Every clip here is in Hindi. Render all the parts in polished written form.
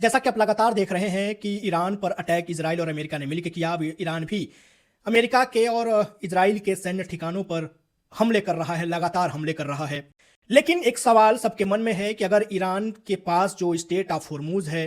जैसा कि आप लगातार देख रहे हैं कि ईरान पर अटैक इजराइल और अमेरिका ने मिलकर किया। अब ईरान भी अमेरिका के और इजराइल के सैन्य ठिकानों पर हमले कर रहा है, लगातार हमले कर रहा है। लेकिन एक सवाल सबके मन में है कि अगर ईरान के पास जो स्टेट ऑफ हुर्मुज है,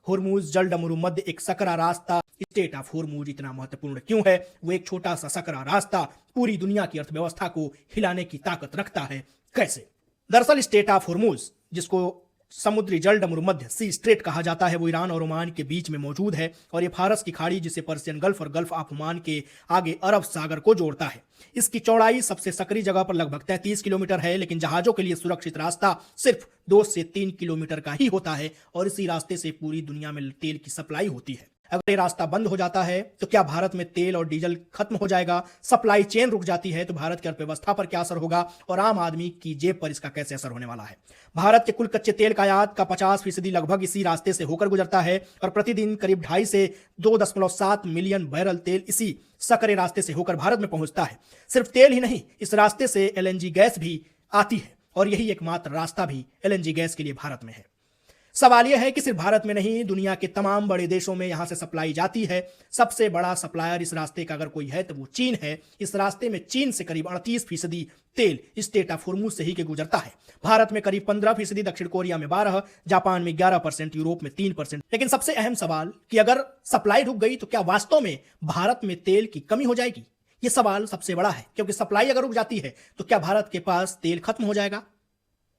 हुर्मुज जल डमरू मध्य एक सकरा रास्ता, स्टेट ऑफ हुर्मुज इतना महत्वपूर्ण क्यों है? वो एक छोटा सा सकरा रास्ता पूरी दुनिया की अर्थव्यवस्था को हिलाने की ताकत रखता है, कैसे? दरअसल स्टेट ऑफ हुर्मुज, जिसको समुद्री जल डमरू मध्य सी स्ट्रेट कहा जाता है, वो ईरान और ओमान के बीच में मौजूद है और ये फारस की खाड़ी जिसे पर्शियन गल्फ और गल्फ ऑफ ओमान के आगे अरब सागर को जोड़ता है। इसकी चौड़ाई सबसे सकरी जगह पर लगभग 33 किलोमीटर है, लेकिन जहाजों के लिए सुरक्षित रास्ता सिर्फ 2 से 3 किलोमीटर का ही होता है और इसी रास्ते से पूरी दुनिया में तेल की सप्लाई होती है। अगर ये रास्ता बंद हो जाता है तो क्या भारत में तेल और डीजल खत्म हो जाएगा? सप्लाई चेन रुक जाती है तो भारत की अर्थव्यवस्था पर क्या असर होगा और आम आदमी की जेब पर इसका कैसे असर होने वाला है? भारत के कुल कच्चे तेल का आयात का 50% लगभग इसी रास्ते से होकर गुजरता है और प्रतिदिन करीब 2.5 से 2.7 मिलियन बैरल तेल इसी सकरे रास्ते से होकर भारत में पहुंचता है। सिर्फ तेल ही नहीं, इस रास्ते से एलएनजी गैस भी आती है और यही एकमात्र रास्ता भी एलएनजी गैस के लिए भारत में है। सवाल यह है कि सिर्फ भारत में नहीं, दुनिया के तमाम बड़े देशों में यहां से सप्लाई जाती है। सबसे बड़ा सप्लायर इस रास्ते का अगर कोई है तो वो चीन है। इस रास्ते में चीन से करीब 38% तेल स्टेट ऑफ हुर्मुज से ही के गुजरता है। भारत में करीब 15%, दक्षिण कोरिया में 12%, जापान में 11%, यूरोप में 3%। लेकिन सबसे अहम सवाल कि अगर सप्लाई रुक गई तो क्या वास्तव में भारत में तेल की कमी हो जाएगी? ये सवाल सबसे बड़ा है, क्योंकि सप्लाई अगर रुक जाती है तो क्या भारत के पास तेल खत्म हो जाएगा?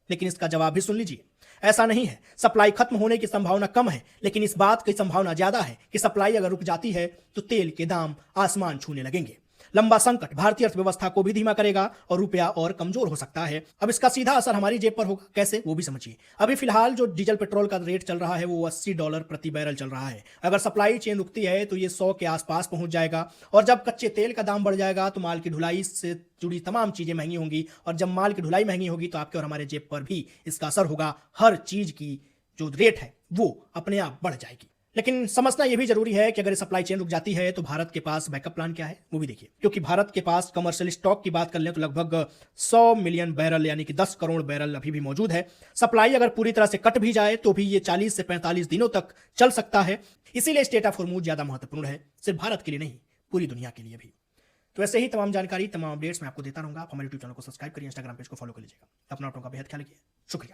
लेकिन इसका जवाब भी सुन लीजिए, ऐसा नहीं है। सप्लाई खत्म होने की संभावना कम है, लेकिन इस बात की संभावना ज्यादा है कि सप्लाई अगर रुक जाती है तो तेल के दाम आसमान छूने लगेंगे। लंबा संकट भारतीय अर्थव्यवस्था को भी धीमा करेगा और रुपया और कमजोर हो सकता है। अब इसका सीधा असर हमारी जेब पर होगा, कैसे वो भी समझिए। अभी फिलहाल जो डीजल पेट्रोल का रेट चल रहा है वो $80 प्रति बैरल चल रहा है। अगर सप्लाई चेन रुकती है तो ये 100 के आसपास पहुंच जाएगा और जब कच्चे तेल का दाम बढ़ जाएगा तो माल की ढुलाई से जुड़ी तमाम चीजें महंगी होंगी और जब माल की ढुलाई महंगी होगी तो आपके और हमारे जेब पर भी इसका असर होगा। हर चीज की जो रेट है वो अपने आप बढ़ जाएगी। लेकिन समझना यह भी जरूरी है कि अगर सप्लाई चेन रुक जाती है तो भारत के पास बैकअप प्लान क्या है वो भी देखिए, क्योंकि भारत के पास कमर्शियल स्टॉक की बात कर लें तो लगभग 100 मिलियन बैरल यानी कि 10 करोड़ बैरल अभी भी मौजूद है। सप्लाई अगर पूरी तरह से कट भी जाए तो भी ये 40 से 45 दिनों तक चल सकता है। इसीलिए स्टेट ऑफ हुर्मुज ज्यादा महत्वपूर्ण है, सिर्फ भारत के लिए नहीं, पूरी दुनिया के लिए भी। तो ऐसे ही तमाम जानकारी, तमाम अपडेट्स मैं आपको देता रहूंगा। आप हमारे यूट्यूब चैनल को सब्सक्राइब करिए, इंस्टाग्राम पेज को फॉलो कर लीजिएगा। अपना का बेहद ख्याल रखिए। शुक्रिया।